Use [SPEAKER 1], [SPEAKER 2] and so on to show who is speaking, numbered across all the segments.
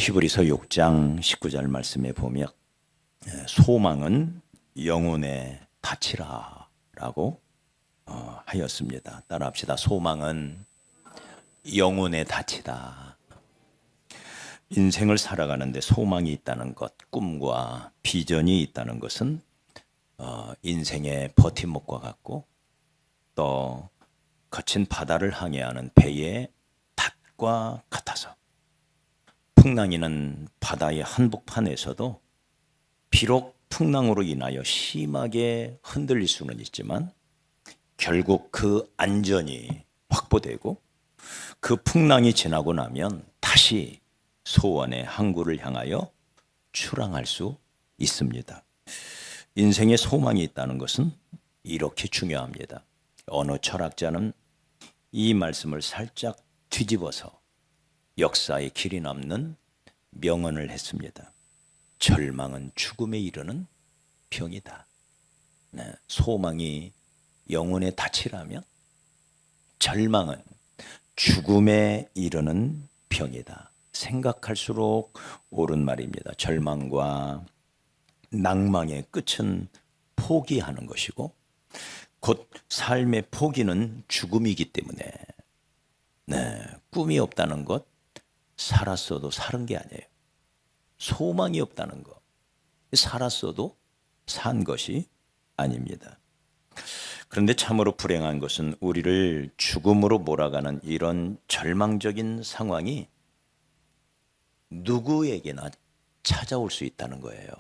[SPEAKER 1] 히브리서 6장 19절 말씀에 보면 소망은 영혼의 닻이라 라고 하였습니다. 따라합시다. 소망은 영혼의 닻이다. 인생을 살아가는데 소망이 있다는 것, 꿈과 비전이 있다는 것은 인생의 버팀목과 같고 또 거친 바다를 항해하는 배의 닷과 같아서 풍랑이는 바다의 한복판에서도 비록 풍랑으로 인하여 심하게 흔들릴 수는 있지만 결국 그 안전이 확보되고 그 풍랑이 지나고 나면 다시 소원의 항구를 향하여 출항할 수 있습니다. 인생에 소망이 있다는 것은 이렇게 중요합니다. 어느 철학자는 이 말씀을 살짝 뒤집어서 역사에 길이 남는 명언을 했습니다. 절망은 죽음에 이르는 병이다. 소망이 영혼의 닻이라면 절망은 죽음에 이르는 병이다. 생각할수록 옳은 말입니다. 절망과 낭망의 끝은 포기하는 것이고 곧 삶의 포기는 죽음이기 때문에 꿈이 없다는 것, 살았어도 사는 게 아니에요. 소망이 없다는 것, 살았어도 산 것이 아닙니다. 그런데 참으로 불행한 것은 우리를 죽음으로 몰아가는 이런 절망적인 상황이 누구에게나 찾아올 수 있다는 거예요.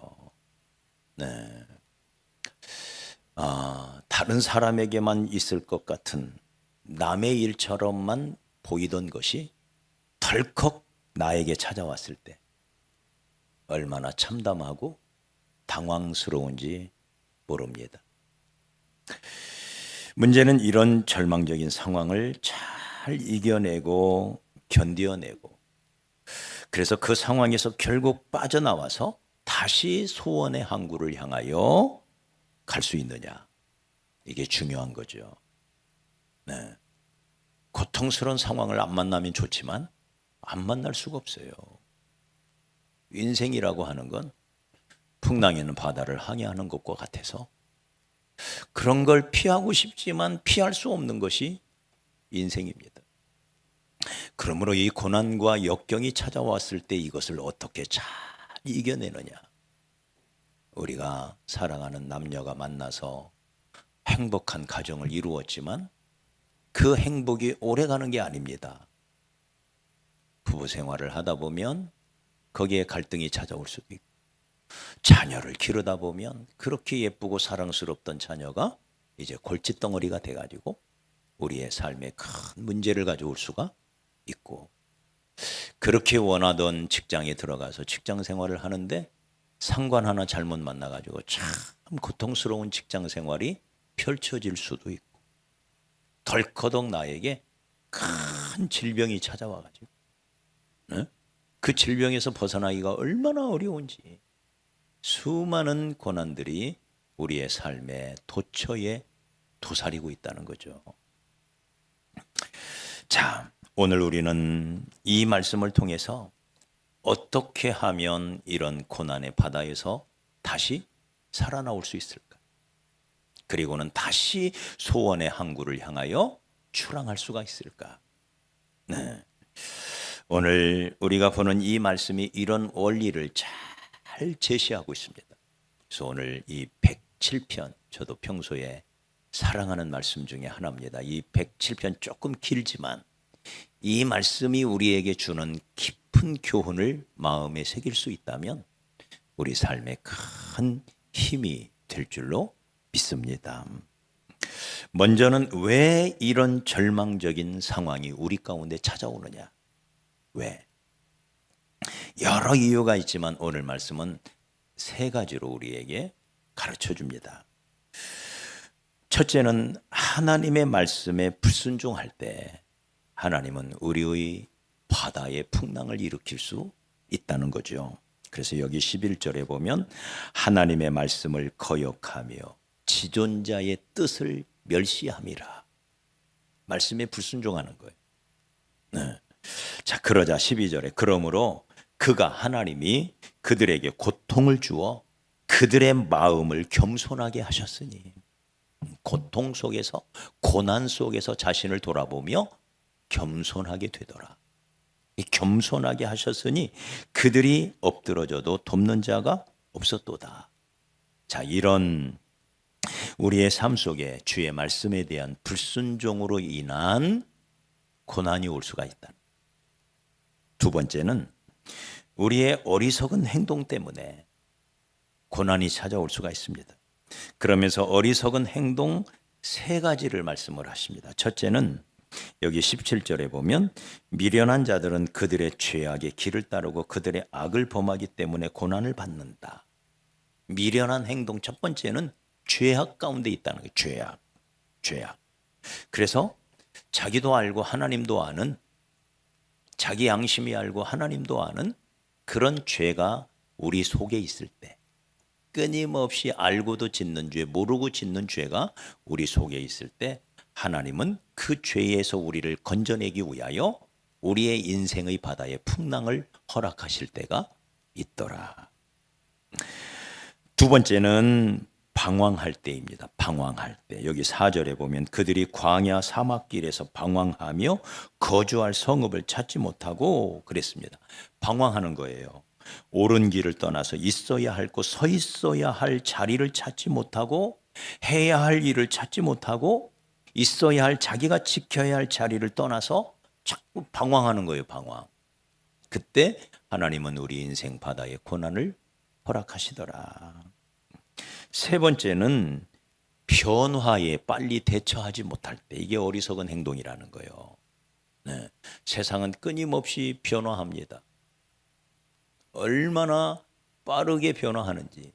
[SPEAKER 1] 다른 사람에게만 있을 것 같은 남의 일처럼만 보이던 것이 덜컥 나에게 찾아왔을 때 얼마나 참담하고 당황스러운지 모릅니다. 문제는 이런 절망적인 상황을 잘 이겨내고 견뎌내고 그래서 그 상황에서 결국 빠져나와서 다시 소원의 항구를 향하여 갈 수 있느냐, 이게 중요한 거죠. 고통스러운 상황을 안 만나면 좋지만 안 만날 수가 없어요. 인생이라고 하는 건 풍랑이는 바다를 항해하는 것과 같아서 그런 걸 피하고 싶지만 피할 수 없는 것이 인생입니다. 그러므로 이 고난과 역경이 찾아왔을 때 이것을 어떻게 잘 이겨내느냐. 우리가 사랑하는 남녀가 만나서 행복한 가정을 이루었지만 그 행복이 오래가는 게 아닙니다. 부부 생활을 하다 보면 거기에 갈등이 찾아올 수도 있고 자녀를 기르다 보면 그렇게 예쁘고 사랑스럽던 자녀가 이제 골칫덩어리가 돼가지고 우리의 삶에 큰 문제를 가져올 수가 있고 그렇게 원하던 직장에 들어가서 직장 생활을 하는데 상관 하나 잘못 만나가지고 참 고통스러운 직장 생활이 펼쳐질 수도 있고 덜커덕 나에게 큰 질병이 찾아와가지고 그 질병에서 벗어나기가 얼마나 어려운지 수많은 고난들이 우리의 삶의 도처에 도사리고 있다는 거죠. 자, 오늘 우리는 이 말씀을 통해서 어떻게 하면 이런 고난의 바다에서 다시 살아나올 수 있을까? 그리고는 다시 소원의 항구를 향하여 출항할 수가 있을까? 오늘 우리가 보는 이 말씀이 이런 원리를 잘 제시하고 있습니다. 그래서 오늘 이 107편, 저도 평소에 사랑하는 말씀 중에 하나입니다. 이 107편 조금 길지만 이 말씀이 우리에게 주는 깊은 교훈을 마음에 새길 수 있다면 우리 삶에 큰 힘이 될 줄로 믿습니다. 먼저는 왜 이런 절망적인 상황이 우리 가운데 찾아오느냐? 왜? 여러 이유가 있지만 오늘 말씀은 세 가지로 우리에게 가르쳐 줍니다. 첫째는 하나님의 말씀에 불순종할 때 하나님은 우리의 바다의 풍랑을 일으킬 수 있다는 거죠. 그래서 여기 11절에 보면 하나님의 말씀을 거역하며 지존자의 뜻을 멸시함이라. 말씀에 불순종하는 거예요. 자, 그러자 12절에 그러므로 하나님이 그들에게 고통을 주어 그들의 마음을 겸손하게 하셨으니, 고통 속에서, 고난 속에서 자신을 돌아보며 겸손하게 되더라. 겸손하게 하셨으니 그들이 엎드러져도 돕는 자가 없었도다. 자, 이런 우리의 삶 속에 주의 말씀에 대한 불순종으로 인한 고난이 올 수가 있다. 두 번째는 우리의 어리석은 행동 때문에 고난이 찾아올 수가 있습니다. 그러면서 어리석은 행동 세 가지를 말씀을 하십니다. 첫째는 여기 17절에 보면 미련한 자들은 그들의 죄악의 길을 따르고 그들의 악을 범하기 때문에 고난을 받는다. 미련한 행동 첫 번째는 죄악 가운데 있다는 거예요. 죄악. 그래서 자기도 알고 하나님도 아는, 자기 양심이 알고 하나님도 아는 그런 죄가 우리 속에 있을 때, 끊임없이 알고도 짓는 죄, 모르고 짓는 죄가 우리 속에 있을 때 하나님은 그 죄에서 우리를 건져내기 위하여 우리의 인생의 바다에 풍랑을 허락하실 때가 있더라. 두 번째는 방황할 때입니다. 방황할 때. 여기 4절에 보면 그들이 광야 사막길에서 방황하며 거주할 성읍을 찾지 못하고 그랬습니다. 방황하는 거예요. 옳은 길을 떠나서 있어야 할 곳, 서 있어야 할 자리를 찾지 못하고, 해야 할 일을 찾지 못하고, 있어야 할, 자기가 지켜야 할 자리를 떠나서 자꾸 방황하는 거예요. 방황. 그때 하나님은 우리 인생 바다에 고난을 허락하시더라. 세 번째는 변화에 빨리 대처하지 못할 때, 이게 어리석은 행동이라는 거예요. 네. 세상은 끊임없이 변화합니다. 얼마나 빠르게 변화하는지.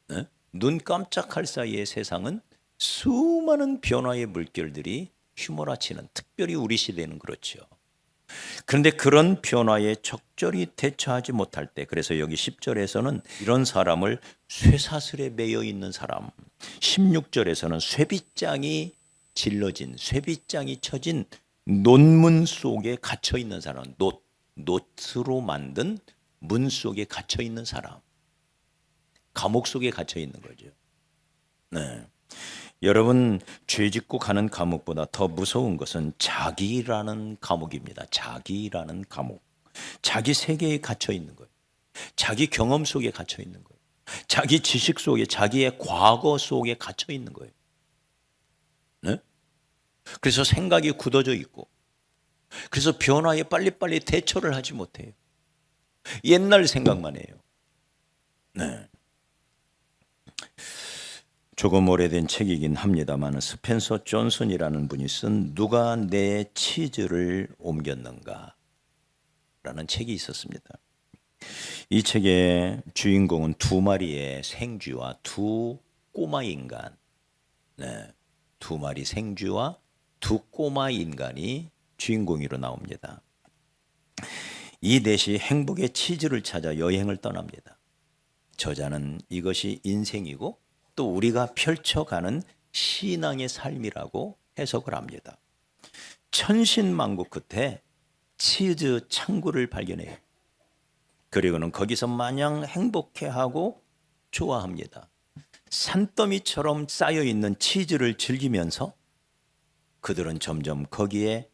[SPEAKER 1] 네? 눈 깜짝할 사이에 세상은 수많은 변화의 물결들이 휘몰아치는, 특별히 우리 시대는 그렇죠. 그런데 그런 변화에 적절히 대처하지 못할 때, 그래서 여기 10절에서는 이런 사람을 쇠사슬에 매여 있는 사람, 16절에서는 쇠빗장이 질러진, 쇠빗장이 쳐진 논문 속에 갇혀 있는 사람, 노트로 만든 문 속에 갇혀 있는 사람, 감옥 속에 갇혀 있는 거죠. 네. 여러분, 죄 짓고 가는 감옥보다 더 무서운 것은 자기라는 감옥입니다. 자기라는 감옥. 자기 세계에 갇혀 있는 거예요. 자기 경험 속에 갇혀 있는 거예요. 자기 지식 속에, 자기의 과거 속에 갇혀 있는 거예요. 네? 그래서 생각이 굳어져 있고, 그래서 변화에 빨리빨리 대처를 하지 못해요. 옛날 생각만 해요. 네. 조금 오래된 책이긴 합니다만 스펜서 존슨이라는 분이 쓴 누가 내 치즈를 옮겼는가 라는 책이 있었습니다. 이 책의 주인공은 두 마리의 생쥐와 두 꼬마 인간, 네, 두 마리 생쥐와 두 꼬마 인간이 주인공으로 나옵니다. 이 넷이 행복의 치즈를 찾아 여행을 떠납니다. 저자는 이것이 인생이고 또 우리가 펼쳐가는 신앙의 삶이라고 해석을 합니다. 천신만고 끝에 치즈 창고를 발견해요. 그리고는 거기서 마냥 행복해하고 좋아합니다. 산더미처럼 쌓여있는 치즈를 즐기면서 그들은 점점 거기에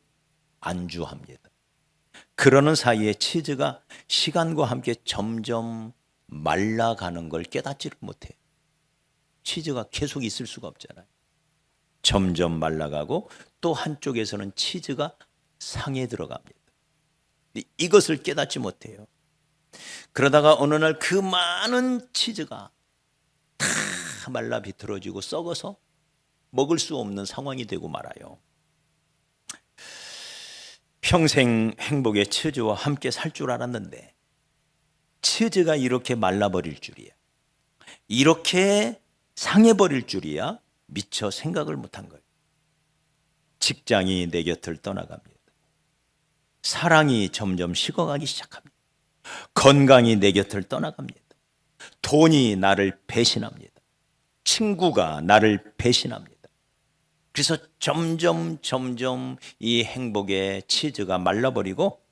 [SPEAKER 1] 안주합니다. 그러는 사이에 치즈가 시간과 함께 점점 말라가는 걸 깨닫지를 못해요. 치즈가 계속 있을 수가 없잖아요. 점점 말라가고 또 한쪽에서는 치즈가 상에 들어갑니다. 이것을 깨닫지 못해요. 그러다가 어느 날 그 많은 치즈가 다 말라 비틀어지고 썩어서 먹을 수 없는 상황이 되고 말아요. 평생 행복의 치즈와 함께 살 줄 알았는데 치즈가 이렇게 말라버릴 줄이야, 이렇게 상해버릴 줄이야 미처 생각을 못한 거예요. 직장이 내 곁을 떠나갑니다. 사랑이 점점 식어가기 시작합니다. 건강이 내 곁을 떠나갑니다. 돈이 나를 배신합니다. 친구가 나를 배신합니다. 그래서 점점 이 행복의 치즈가 말라버리고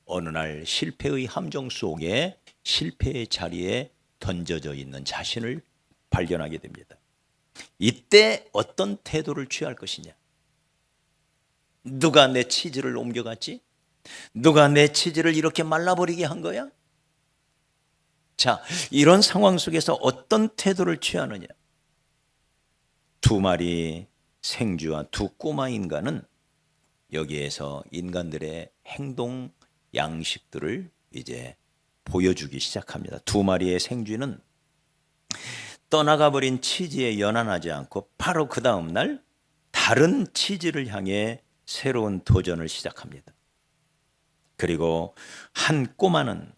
[SPEAKER 1] 어느 날 실패의 함정 속에 실패의 자리에 던져져 있는 자신을 발견하게 됩니다. 이때 어떤 태도를 취할 것이냐? 누가 내 치즈를 옮겨갔지? 누가 내 치즈를 이렇게 말라버리게 한 거야? 자, 이런 상황 속에서 어떤 태도를 취하느냐? 두 마리 생쥐와 두 꼬마 인간은 여기에서 인간들의 행동 양식들을 이제 보여주기 시작합니다. 두 마리의 생쥐는 떠나가 버린 치즈에 연연하지 않고 바로 그 다음 날 다른 치즈를 향해 새로운 도전을 시작합니다. 그리고 한 꼬마는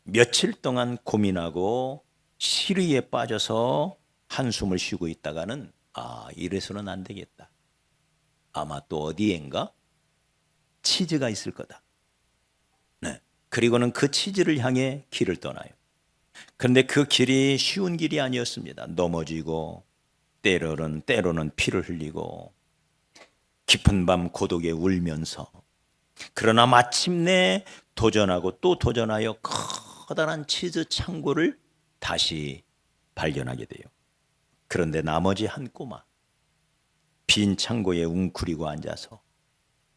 [SPEAKER 1] 며칠 동안 고민하고 시리에 빠져서 한숨을 쉬고 있다가는 이래서는 안 되겠다. 아마 또 어디엔가 치즈가 있을 거다. 네. 그리고는 그 치즈를 향해 길을 떠나요. 그런데 그 길이 쉬운 길이 아니었습니다. 넘어지고 때로는 피를 흘리고 깊은 밤 고독에 울면서, 그러나 마침내 도전하고 또 도전하여 커다란 치즈 창고를 다시 발견하게 돼요. 그런데 나머지 한 꼬마, 빈 창고에 웅크리고 앉아서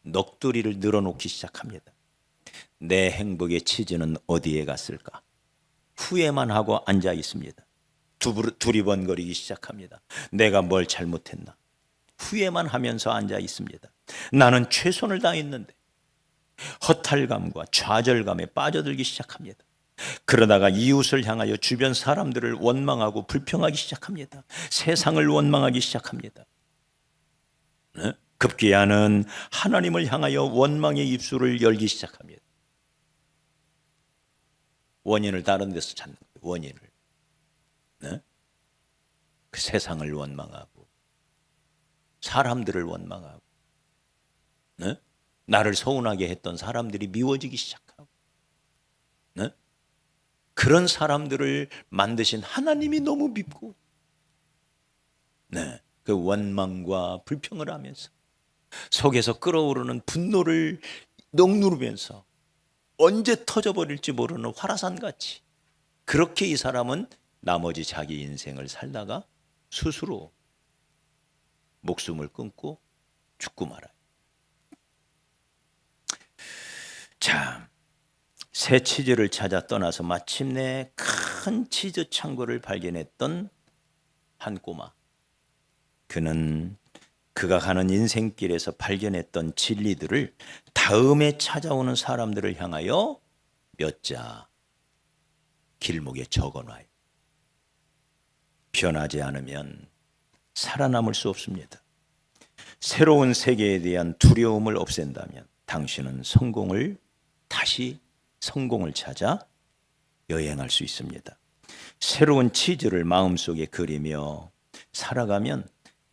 [SPEAKER 1] 넋두리를 늘어놓기 시작합니다. 내 행복의 치즈는 어디에 갔을까? 후회만 하고 앉아 있습니다. 두리번거리기 시작합니다. 내가 뭘 잘못했나? 후회만 하면서 앉아 있습니다. 나는 최선을 다했는데. 허탈감과 좌절감에 빠져들기 시작합니다. 그러다가 이웃을 향하여 주변 사람들을 원망하고 불평하기 시작합니다. 세상을 원망하기 시작합니다. 네? 급기야는 하나님을 향하여 원망의 입술을 열기 시작합니다. 원인을 다른 데서 찾는 거예요. 원인을. 네? 그 세상을 원망하고 사람들을 원망하고, 네? 나를 서운하게 했던 사람들이 미워지기 시작하고, 네? 그런 사람들을 만드신 하나님이 너무 밉고, 네, 그 원망과 불평을 하면서 속에서 끓어오르는 분노를 억누르면서 언제 터져버릴지 모르는 화라산같이 그렇게 이 사람은 나머지 자기 인생을 살다가 스스로 목숨을 끊고 죽고 말아요. 자, 새 치즈를 찾아 떠나서 마침내 큰 치즈 창고를 발견했던 한 꼬마. 그는 그가 가는 인생길에서 발견했던 진리들을 다음에 찾아오는 사람들을 향하여 몇 자 길목에 적어놔요. 변하지 않으면 살아남을 수 없습니다. 새로운 세계에 대한 두려움을 없앤다면 당신은 다시 성공을 찾아 여행할 수 있습니다. 새로운 치즈를 마음속에 그리며 살아가면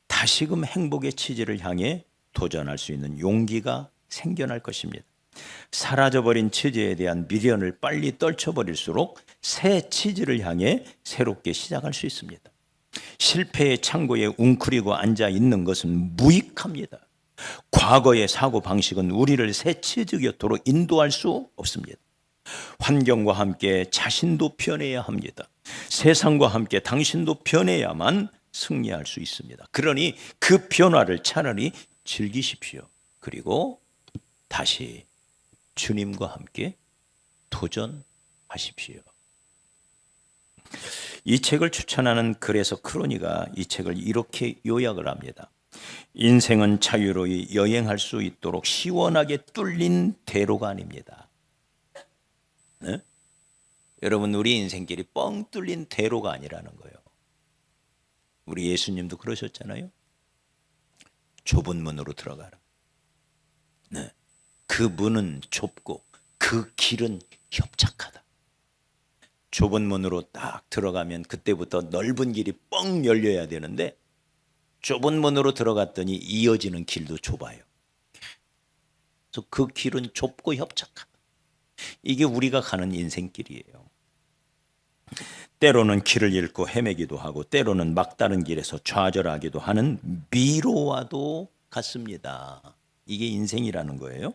[SPEAKER 1] 다시금 행복의 치즈를 향해 도전할 수 있는 용기가 생겨날 것입니다. 사라져버린 치즈에 대한 미련을 빨리 떨쳐버릴수록 새 치즈를 향해 새롭게 시작할 수 있습니다. 실패의 창고에 웅크리고 앉아 있는 것은 무익합니다. 과거의 사고방식은 우리를 새 치즈 곁으로 인도할 수 없습니다. 환경과 함께 자신도 변해야 합니다. 세상과 함께 당신도 변해야만 승리할 수 있습니다. 그러니 그 변화를 차라리 즐기십시오. 그리고 다시 주님과 함께 도전하십시오. 이 책을 추천하는 그래서 크로니가 이 책을 이렇게 요약을 합니다. 인생은 자유로이 여행할 수 있도록 시원하게 뚫린 대로가 아닙니다. 네? 여러분, 우리 인생길이 뻥 뚫린 대로가 아니라는 거예요. 우리 예수님도 그러셨잖아요. 좁은 문으로 들어가라. 네. 그 문은 좁고 그 길은 협착하다. 좁은 문으로 딱 들어가면 그때부터 넓은 길이 뻥 열려야 되는데 좁은 문으로 들어갔더니 이어지는 길도 좁아요. 그래서 그 길은 좁고 협착하다. 이게 우리가 가는 인생길이에요. 때로는 길을 잃고 헤매기도 하고 때로는 막다른 길에서 좌절하기도 하는 미로와도 같습니다. 이게 인생이라는 거예요.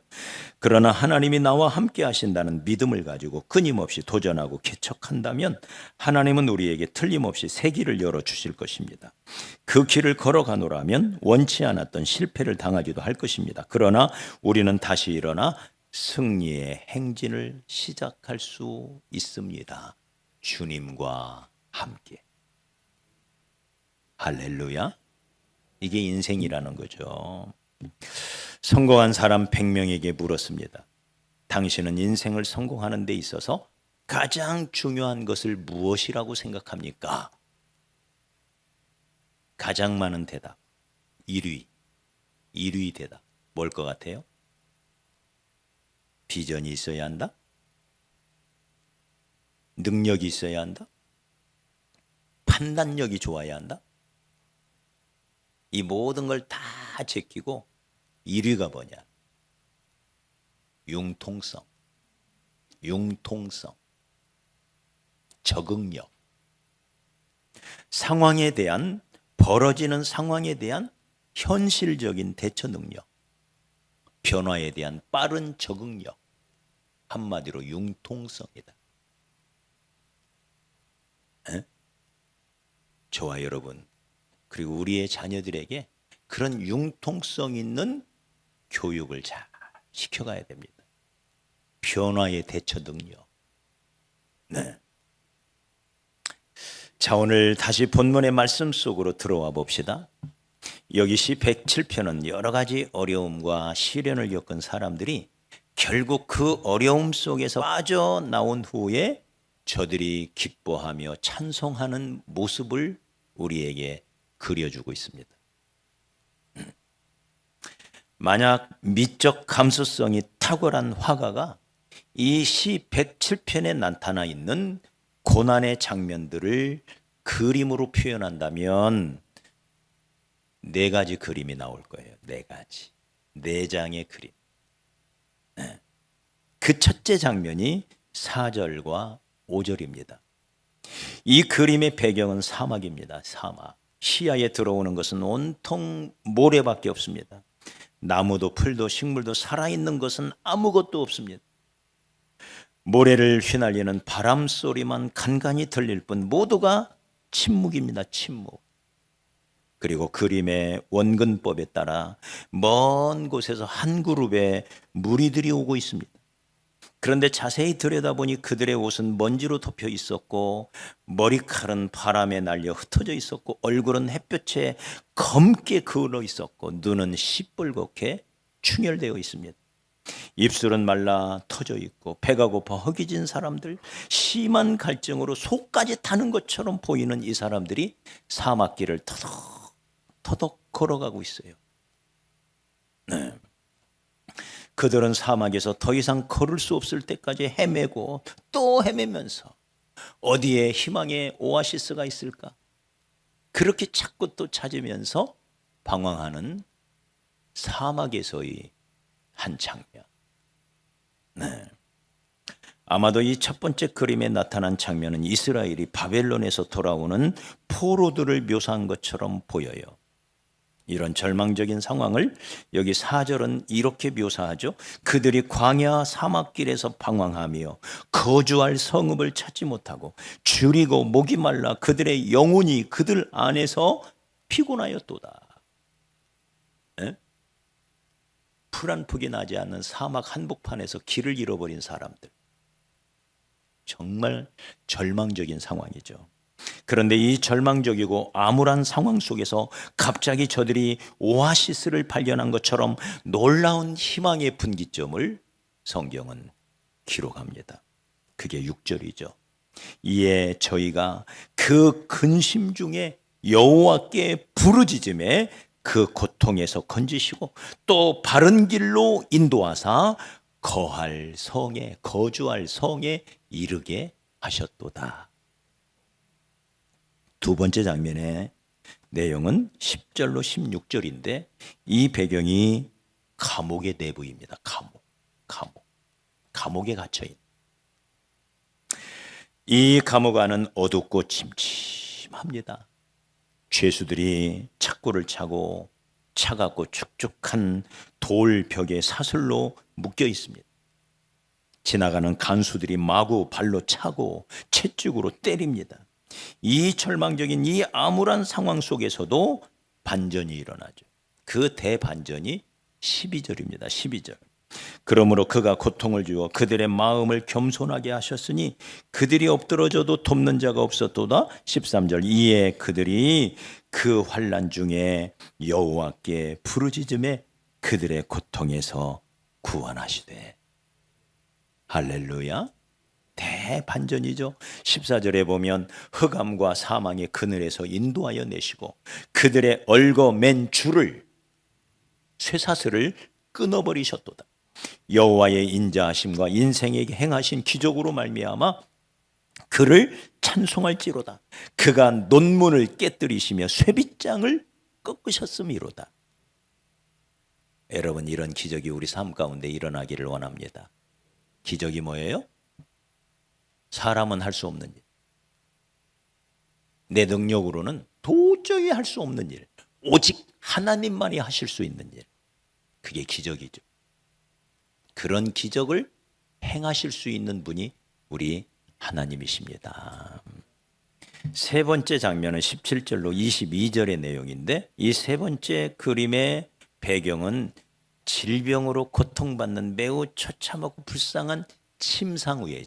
[SPEAKER 1] 그러나 하나님이 나와 함께 하신다는 믿음을 가지고 끊임없이 도전하고 개척한다면 하나님은 우리에게 틀림없이 새 길을 열어주실 것입니다. 그 길을 걸어가노라면 원치 않았던 실패를 당하기도 할 것입니다. 그러나 우리는 다시 일어나 승리의 행진을 시작할 수 있습니다. 주님과 함께. 할렐루야. 이게 인생이라는 거죠. 성공한 사람 100명에게 물었습니다. 당신은 인생을 성공하는 데 있어서 가장 중요한 것을 무엇이라고 생각합니까? 가장 많은 대답 1위 대답 뭘 것 같아요? 비전이 있어야 한다? 능력이 있어야 한다? 판단력이 좋아야 한다? 이 모든 걸 다 제끼고 1위가 뭐냐? 융통성, 적응력, 상황에 대한 벌어지는 상황에 대한 현실적인 대처 능력, 변화에 대한 빠른 적응력, 한마디로 융통성이다. 에? 저와 여러분, 그리고 우리의 자녀들에게 그런 융통성 있는 교육을 잘 시켜가야 됩니다. 변화의 대처 능력. 네. 자, 오늘 다시 본문의 말씀 속으로 들어와 봅시다. 여기 시 107편은 여러 가지 어려움과 시련을 겪은 사람들이 결국 그 어려움 속에서 빠져나온 후에 저들이 기뻐하며 찬송하는 모습을 우리에게 그려주고 있습니다. 만약 미적 감수성이 탁월한 화가가 이 시 107편에 나타나 있는 고난의 장면들을 그림으로 표현한다면 4가지 그림이 나올 거예요. 4가지. 4장의 그림. 그 첫째 장면이 4절과 5절입니다. 이 그림의 배경은 사막입니다. 사막. 시야에 들어오는 것은 온통 모래밖에 없습니다. 나무도 풀도 식물도 살아있는 것은 아무것도 없습니다. 모래를 휘날리는 바람 소리만 간간히 들릴 뿐 모두가 침묵입니다. 침묵. 그리고 그림의 원근법에 따라 먼 곳에서 한 그룹의 무리들이 오고 있습니다. 그런데 자세히 들여다보니 그들의 옷은 먼지로 덮여 있었고 머리칼은 바람에 날려 흩어져 있었고 얼굴은 햇볕에 검게 그을러 있었고 눈은 시뻘겋게 충혈되어 있습니다. 입술은 말라 터져 있고 배가 고파 허기진 사람들, 심한 갈증으로 속까지 타는 것처럼 보이는 이 사람들이 사막길을 터덕 걸어가고 있어요. 네. 그들은 사막에서 더 이상 걸을 수 없을 때까지 헤매고 또 헤매면서 어디에 희망의 오아시스가 있을까? 그렇게 찾고 또 찾으면서 방황하는 사막에서의 한 장면. 네. 아마도 이 첫 번째 그림에 나타난 장면은 이스라엘이 바벨론에서 돌아오는 포로들을 묘사한 것처럼 보여요. 이런 절망적인 상황을 여기 4절은 이렇게 묘사하죠. 그들이 광야 사막길에서 방황하며 거주할 성읍을 찾지 못하고 줄이고 목이 말라 그들의 영혼이 그들 안에서 피곤하였도다. 풀 한 폭이 나지 않는 사막 한복판에서 길을 잃어버린 사람들. 정말 절망적인 상황이죠. 그런데 이 절망적이고 암울한 상황 속에서 갑자기 저들이 오아시스를 발견한 것처럼 놀라운 희망의 분기점을 성경은 기록합니다. 그게 6절이죠. 이에 저희가 그 근심 중에 여호와께 부르짖음에 그 고통에서 건지시고 또 바른 길로 인도하사 거주할 성에 이르게 하셨도다. 두 번째 장면의 내용은 10절로 16절인데 이 배경이 감옥의 내부입니다. 감옥에 갇혀있는. 이 감옥 안은 어둡고 침침합니다. 죄수들이 착고를 차고 차갑고 축축한 돌벽에 사슬로 묶여 있습니다. 지나가는 간수들이 마구 발로 차고 채찍으로 때립니다. 이 절망적인 이 암울한 상황 속에서도 반전이 일어나죠. 그 대반전이 12절입니다. 12절. 그러므로 그가 고통을 주어 그들의 마음을 겸손하게 하셨으니 그들이 엎드러져도 돕는 자가 없었도다. 13절. 이에 그들이 그 환난 중에 여호와께 부르짖음에 그들의 고통에서 구원하시되. 할렐루야. 대반전이죠. 14절에 보면 흑암과 사망의 그늘에서 인도하여 내시고 그들의 얽어맨 줄을 쇠사슬을 끊어버리셨도다. 여호와의 인자하심과 인생에게 행하신 기적으로 말미암아 그를 찬송할지로다. 그가 논문을 깨뜨리시며 쇠빗장을 꺾으셨음이로다. 여러분, 이런 기적이 우리 삶 가운데 일어나기를 원합니다. 기적이 뭐예요? 사람은 할 수 없는 일, 내 능력으로는 도저히 할 수 없는 일, 오직 하나님만이 하실 수 있는 일, 그게 기적이죠. 그런 기적을 행하실 수 있는 분이 우리 하나님이십니다. 세 번째 장면은 17절로 22절의 내용인데, 이 세 번째 그림의 배경은 질병으로 고통받는 매우 처참하고 불쌍한 침상위에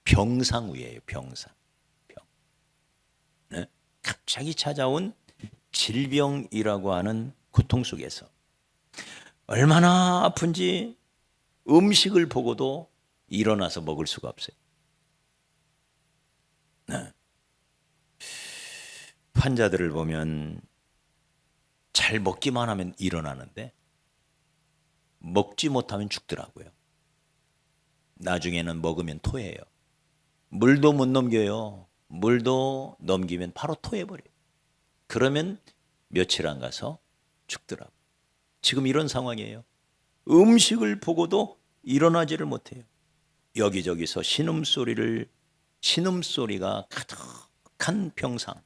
[SPEAKER 1] 병상위에요. 병상. 네? 갑자기 찾아온 질병이라고 하는 고통 속에서 얼마나 아픈지 음식을 보고도 일어나서 먹을 수가 없어요. 네. 환자들을 보면 잘 먹기만 하면 일어나는데 먹지 못하면 죽더라고요. 나중에는 먹으면 토해요. 물도 못 넘겨요. 물도 넘기면 바로 토해버려요. 그러면 며칠 안 가서 죽더라고요. 지금 이런 상황이에요. 음식을 보고도 일어나지를 못해요. 여기저기서 신음소리가 가득한 병상.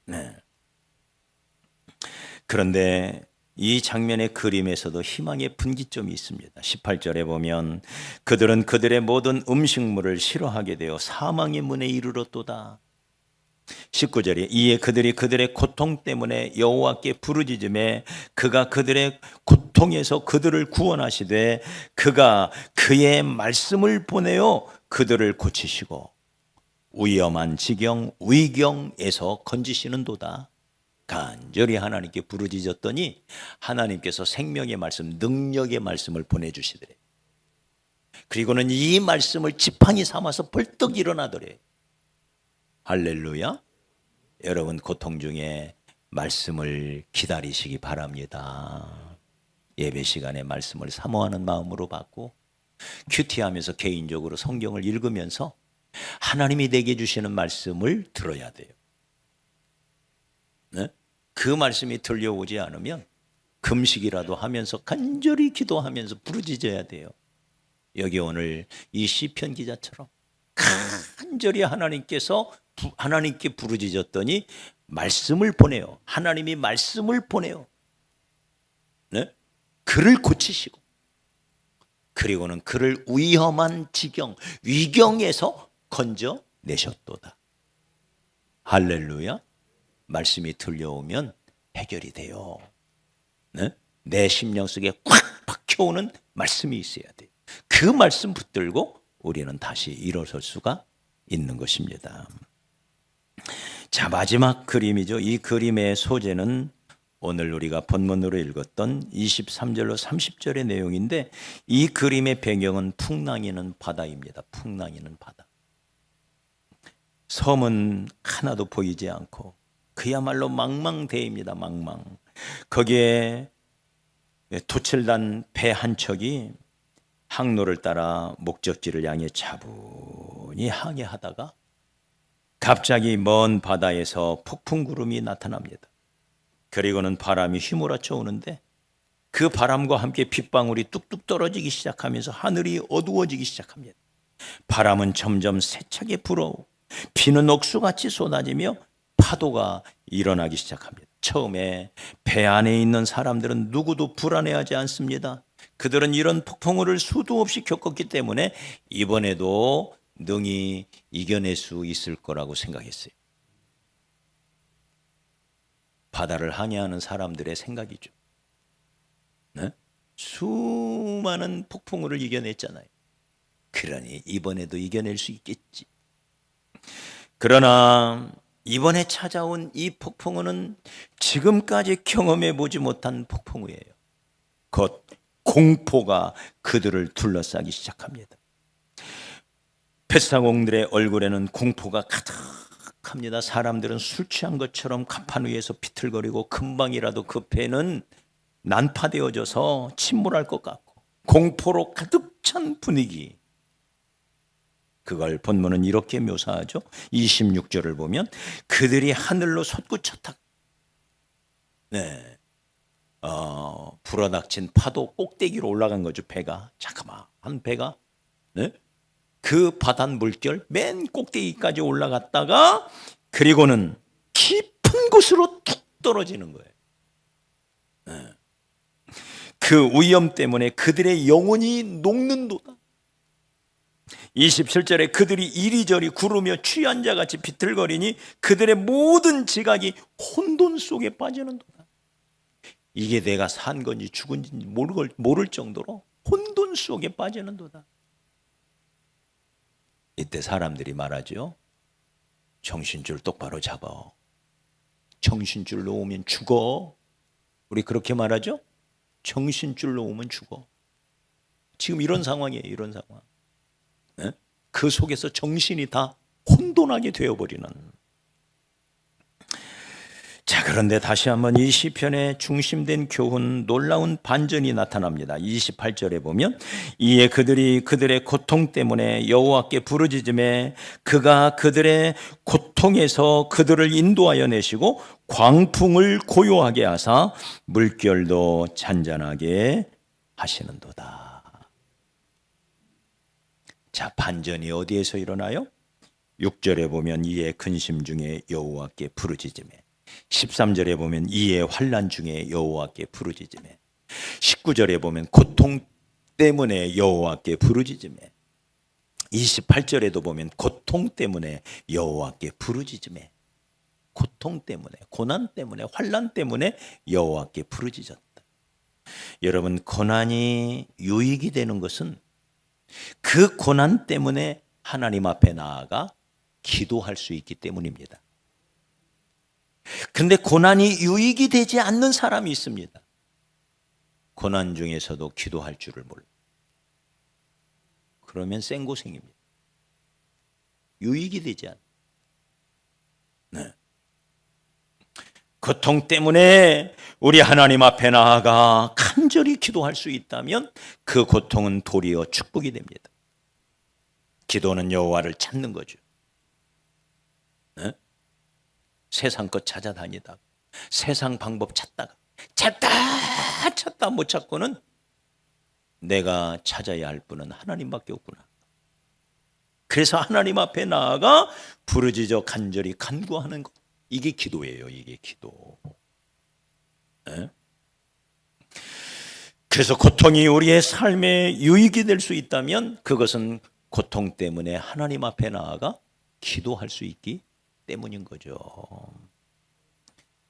[SPEAKER 1] 네. 그런데 이 장면의 그림에서도 희망의 분기점이 있습니다. 18절에 보면 그들은 그들의 모든 음식물을 싫어하게 되어 사망의 문에 이르렀도다. 19절에 이에 그들이 그들의 고통 때문에 여호와께 부르짖음에 그가 그들의 고통에서 그들을 구원하시되 그가 그의 말씀을 보내어 그들을 고치시고 위험한 위경에서 건지시는도다. 간절히 하나님께 부르짖었더니 하나님께서 생명의 말씀, 능력의 말씀을 보내주시더래. 그리고는 이 말씀을 지팡이 삼아서 벌떡 일어나더래. 할렐루야. 여러분, 고통 중에 말씀을 기다리시기 바랍니다. 예배 시간에 말씀을 사모하는 마음으로 받고 큐티하면서 개인적으로 성경을 읽으면서 하나님이 내게 주시는 말씀을 들어야 돼요. 네? 그 말씀이 들려오지 않으면 금식이라도 하면서 간절히 기도하면서 부르짖어야 돼요. 여기 오늘 이 시편 기자처럼 간절히 하나님께 부르짖었더니 말씀을 보내요. 하나님이 말씀을 보내요. 네? 그를 고치시고 그리고는 그를 위험한 위경에서 건져내셨도다. 할렐루야. 말씀이 들려오면 해결이 돼요. 네? 내 심령 속에 꽉 박혀오는 말씀이 있어야 돼요. 그 말씀 붙들고 우리는 다시 일어설 수가 있는 것입니다. 자, 마지막 그림이죠. 이 그림의 소재는 오늘 우리가 본문으로 읽었던 23절로 30절의 내용인데, 이 그림의 배경은 풍랑이는 바다입니다. 풍랑이는 바다. 섬은 하나도 보이지 않고 그야말로 망망대해입니다. 망망. 거기에 도칠단 배 한 척이 항로를 따라 목적지를 향해 차분히 항해하다가 갑자기 먼 바다에서 폭풍구름이 나타납니다. 그리고는 바람이 휘몰아쳐 오는데 그 바람과 함께 빗방울이 뚝뚝 떨어지기 시작하면서 하늘이 어두워지기 시작합니다. 바람은 점점 세차게 불어오고 비는 옥수같이 쏟아지며 파도가 일어나기 시작합니다. 처음에 배 안에 있는 사람들은 누구도 불안해하지 않습니다. 그들은 이런 폭풍우를 수도 없이 겪었기 때문에 이번에도 능히 이겨낼 수 있을 거라고 생각했어요. 바다를 항해하는 사람들의 생각이죠. 네? 수많은 폭풍우를 이겨냈잖아요. 그러니 이번에도 이겨낼 수 있겠지. 그러나 이번에 찾아온 이 폭풍우는 지금까지 경험해 보지 못한 폭풍우예요. 곧 공포가 그들을 둘러싸기 시작합니다. 뱃사공들의 얼굴에는 공포가 가득합니다. 사람들은 술 취한 것처럼 갑판 위에서 비틀거리고 금방이라도 그 배는 난파되어져서 침몰할 것 같고 공포로 가득 찬 분위기. 그걸 본문은 이렇게 묘사하죠. 26절을 보면 그들이 하늘로 솟구쳤다. 네, 불어닥친 파도 꼭대기로 올라간 거죠. 배가 자그마한 배가 네? 그 바닷 물결 맨 꼭대기까지 올라갔다가 그리고는 깊은 곳으로 툭 떨어지는 거예요. 네. 그 위험 때문에 그들의 영혼이 녹는도다. 27절에 그들이 이리저리 구르며 취한 자같이 비틀거리니 그들의 모든 지각이 혼돈 속에 빠지는도다. 이게 내가 산 건지 죽은지 모를 정도로 혼돈 속에 빠지는도다. 이때 사람들이 말하죠. 정신줄 똑바로 잡아. 정신줄 놓으면 죽어. 우리 그렇게 말하죠. 정신줄 놓으면 죽어. 지금 이런 상황이에요. 이런 상황. 네? 그 속에서 정신이 다 혼돈하게 되어버리는. 자, 그런데 다시 한번 이 시편의 중심된 교훈, 놀라운 반전이 나타납니다. 28절에 보면 이에 그들이 그들의 고통 때문에 여호와께 부르짖음에 그가 그들의 고통에서 그들을 인도하여 내시고 광풍을 고요하게 하사 물결도 잔잔하게 하시는도다. 자, 반전이 어디에서 일어나요? 6절에 보면 이에 근심 중에 여호와께 부르짖음에, 13절에 보면 이에 환난 중에 여호와께 부르짖음에, 19절에 보면 고통 때문에 여호와께 부르짖음에, 28절에도 보면 고통 때문에 여호와께 부르짖음에, 고통 때문에, 고난 때문에, 환난 때문에 여호와께 부르짖었다. 여러분, 고난이 유익이 되는 것은 그 고난 때문에 하나님 앞에 나아가 기도할 수 있기 때문입니다. 근데 고난이 유익이 되지 않는 사람이 있습니다. 고난 중에서도 기도할 줄을 몰라. 그러면 생고생입니다. 유익이 되지 않아. 네. 고통 때문에 우리 하나님 앞에 나아가 간절히 기도할 수 있다면 그 고통은 도리어 축복이 됩니다. 기도는 여호와를 찾는 거죠. 네? 세상 것 찾아다니다가 세상 방법 찾다가 찾다 못 찾고는 내가 찾아야 할 분은 하나님밖에 없구나. 그래서 하나님 앞에 나아가 부르짖어 간절히 간구하는 것, 이게 기도예요. 이게 기도. 네? 그래서 고통이 우리의 삶에 유익이 될 수 있다면 그것은 고통 때문에 하나님 앞에 나아가 기도할 수 있기 때문인 거죠.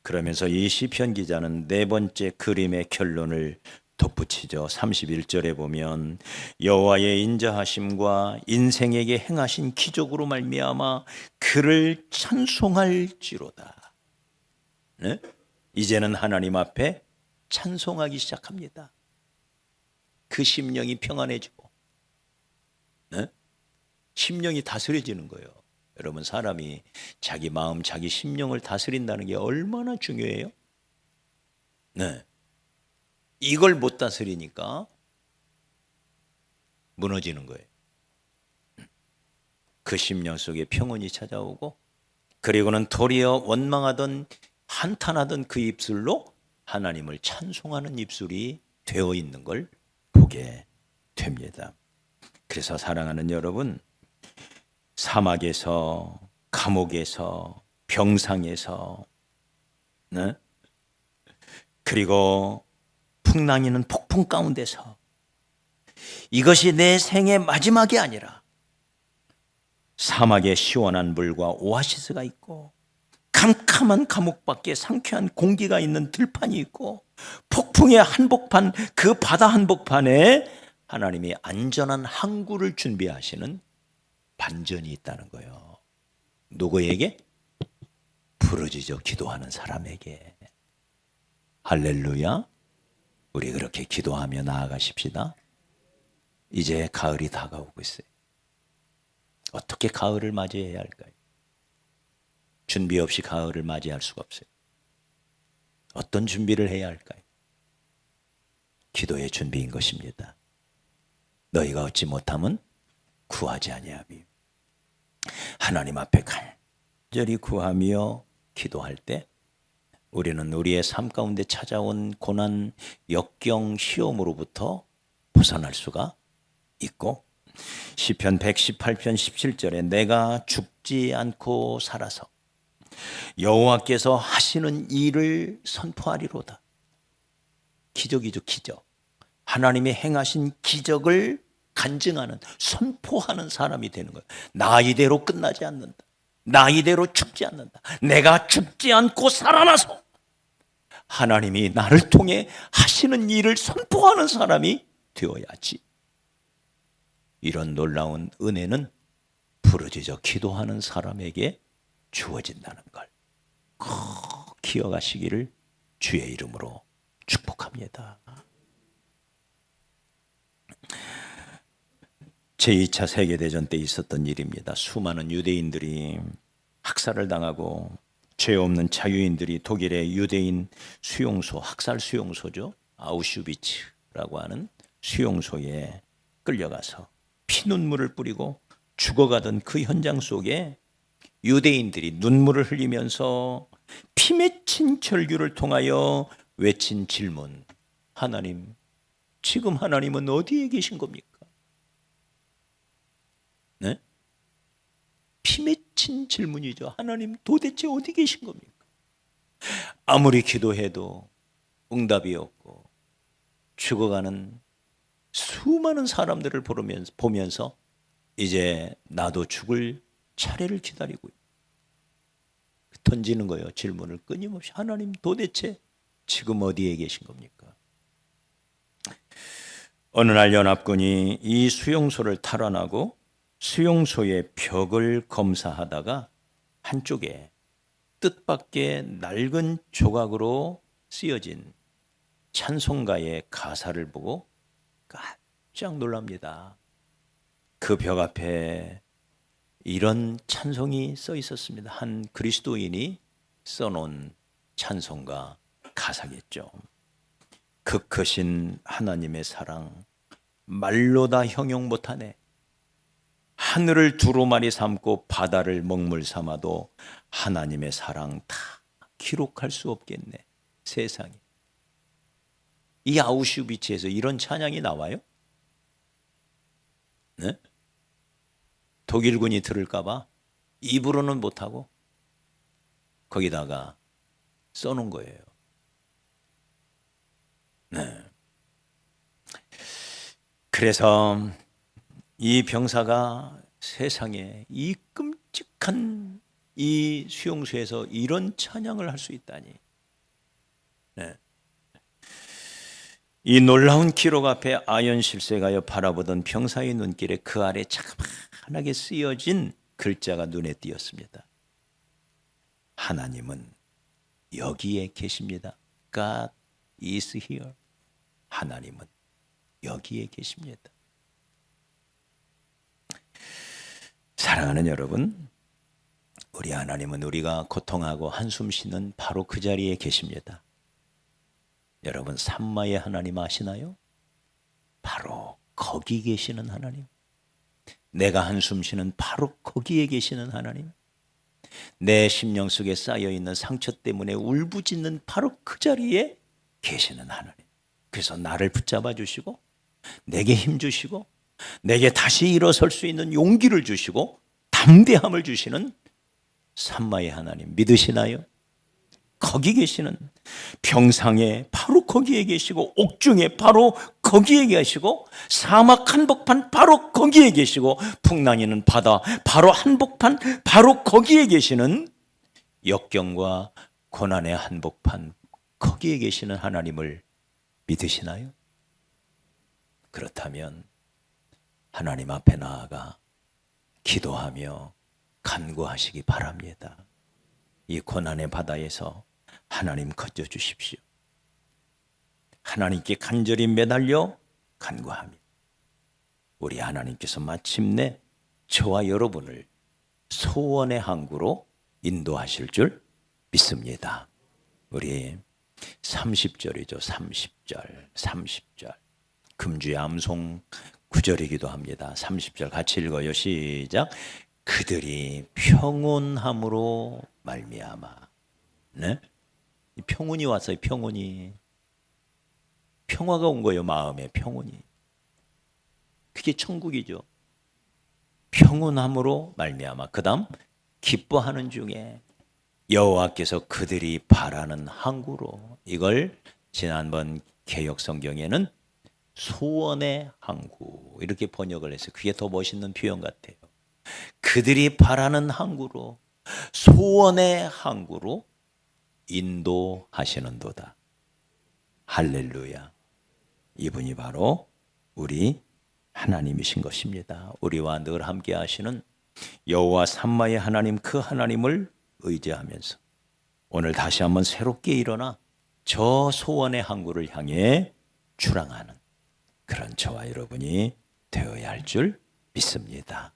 [SPEAKER 1] 그러면서 이 시편 기자는 네 번째 그림의 결론을 덧붙이죠. 31절에 보면 여호와의 인자하심과 인생에게 행하신 기적으로 말미암아 그를 찬송할지로다. 네? 이제는 하나님 앞에 찬송하기 시작합니다. 그 심령이 평안해지고, 네? 심령이 다스려지는 거예요. 여러분, 사람이 자기 마음, 자기 심령을 다스린다는 게 얼마나 중요해요? 네. 이걸 못 다스리니까 무너지는 거예요. 그 심령 속에 평온이 찾아오고, 그리고는 도리어 원망하던 한탄하던 그 입술로 하나님을 찬송하는 입술이 되어 있는 걸 보게 됩니다. 그래서 사랑하는 여러분, 사막에서, 감옥에서, 병상에서, 네? 그리고 풍랑이는 폭풍 가운데서 이것이 내 생의 마지막이 아니라 사막에 시원한 물과 오아시스가 있고 캄캄한 감옥 밖에 상쾌한 공기가 있는 들판이 있고 폭풍의 한복판, 그 바다 한복판에 하나님이 안전한 항구를 준비하시는 반전이 있다는 거예요. 누구에게? 부르짖어 기도하는 사람에게. 할렐루야. 우리 그렇게 기도하며 나아가십시다. 이제 가을이 다가오고 있어요. 어떻게 가을을 맞이해야 할까요? 준비 없이 가을을 맞이할 수가 없어요. 어떤 준비를 해야 할까요? 기도의 준비인 것입니다. 너희가 얻지 못하면 구하지 아니하며 하나님 앞에 간절히 구하며 기도할 때 우리는 우리의 삶 가운데 찾아온 고난, 역경, 시험으로부터 벗어날 수가 있고 시편 118편 17절에 내가 죽지 않고 살아서 여호와께서 하시는 일을 선포하리로다. 기적이죠, 기적. 하나님이 행하신 기적을 간증하는, 선포하는 사람이 되는 거예요. 나 이대로 끝나지 않는다. 나 이대로 죽지 않는다. 내가 죽지 않고 살아나서 하나님이 나를 통해 하시는 일을 선포하는 사람이 되어야지. 이런 놀라운 은혜는 부르짖어 기도하는 사람에게 주어진다는 걸 꼭 기억하시기를 주의 이름으로 축복합니다. 제2차 세계대전 때 있었던 일입니다. 수많은 유대인들이 학살을 당하고 죄 없는 자유인들이 독일의 유대인 수용소, 학살 수용소죠. 아우슈비츠라고 하는 수용소에 끌려가서 피눈물을 뿌리고 죽어가던 그 현장 속에 유대인들이 눈물을 흘리면서 피 맺힌 절규를 통하여 외친 질문. 하나님, 지금 하나님은 어디에 계신 겁니까? 네? 피 맺힌 질문이죠. 하나님 도대체 어디 계신 겁니까? 아무리 기도해도 응답이 없고 죽어가는 수많은 사람들을 보면서 이제 나도 죽을 차례를 기다리고 던지는 거예요. 질문을 끊임없이. 하나님 도대체 지금 어디에 계신 겁니까? 어느 날 연합군이 이 수용소를 탈환하고 수용소의 벽을 검사하다가 한쪽에 뜻밖의 낡은 조각으로 쓰여진 찬송가의 가사를 보고 깜짝 놀랍니다. 그 벽 앞에 이런 찬송이 써 있었습니다. 한 그리스도인이 써놓은 찬송가 가사겠죠. 그 크신 하나님의 사랑 말로 다 형용 못하네. 하늘을 두루마리 삼고 바다를 먹물 삼아도 하나님의 사랑 다 기록할 수 없겠네. 세상에. 이 아우슈비츠에서 이런 찬양이 나와요? 네? 독일군이 들을까 봐 입으로는 못하고 거기다가 써놓은 거예요. 네. 그래서 이 병사가 세상에 이 끔찍한 이 수용소에서 이런 찬양을 할 수 있다니. 네. 이 놀라운 기록 앞에 아연실색하여 바라보던 병사의 눈길에 그 아래 자그마하게 쓰여진 글자가 눈에 띄었습니다. 하나님은 여기에 계십니다. God is here. 하나님은 여기에 계십니다. 사랑하는 여러분, 우리 하나님은 우리가 고통하고 한숨 쉬는 바로 그 자리에 계십니다. 여러분, 삼마의 하나님 아시나요? 바로 거기 계시는 하나님. 내가 한숨 쉬는 바로 거기에 계시는 하나님. 내 심령 속에 쌓여있는 상처 때문에 울부짖는 바로 그 자리에 계시는 하나님. 그래서 나를 붙잡아 주시고 내게 힘 주시고 내게 다시 일어설 수 있는 용기를 주시고 담대함을 주시는 삼마의 하나님 믿으시나요? 거기 계시는, 평상에 바로 거기에 계시고, 옥중에 바로 거기에 계시고, 사막 한복판 바로 거기에 계시고, 풍랑이는 바다 바로 한복판 바로 거기에 계시는, 역경과 고난의 한복판 거기에 계시는 하나님을 믿으시나요? 그렇다면 하나님 앞에 나아가 기도하며 간구하시기 바랍니다. 이 고난의 바다에서 하나님 건져 주십시오. 하나님께 간절히 매달려 간구합니다. 우리 하나님께서 마침내 저와 여러분을 소원의 항구로 인도하실 줄 믿습니다. 우리 30절이죠. 30절. 금주의 암송 구절이기도 합니다. 30절 같이 읽어요. 시작. 그들이 평온함으로 말미암아. 네? 평온이 왔어요. 평온이. 평화가 온 거예요. 마음에 평온이. 그게 천국이죠. 평온함으로 말미암아. 그다음 기뻐하는 중에 여호와께서 그들이 바라는 항구로. 이걸 지난번 개역 성경에는 소원의 항구 이렇게 번역을 해서 그게 더 멋있는 표현 같아요. 그들이 바라는 항구로, 소원의 항구로 인도하시는도다. 할렐루야. 이분이 바로 우리 하나님이신 것입니다. 우리와 늘 함께 하시는 여호와 삼마의 하나님, 그 하나님을 의지하면서 오늘 다시 한번 새롭게 일어나 저 소원의 항구를 향해 출항하는 그런 저와 여러분이 되어야 할 줄 믿습니다.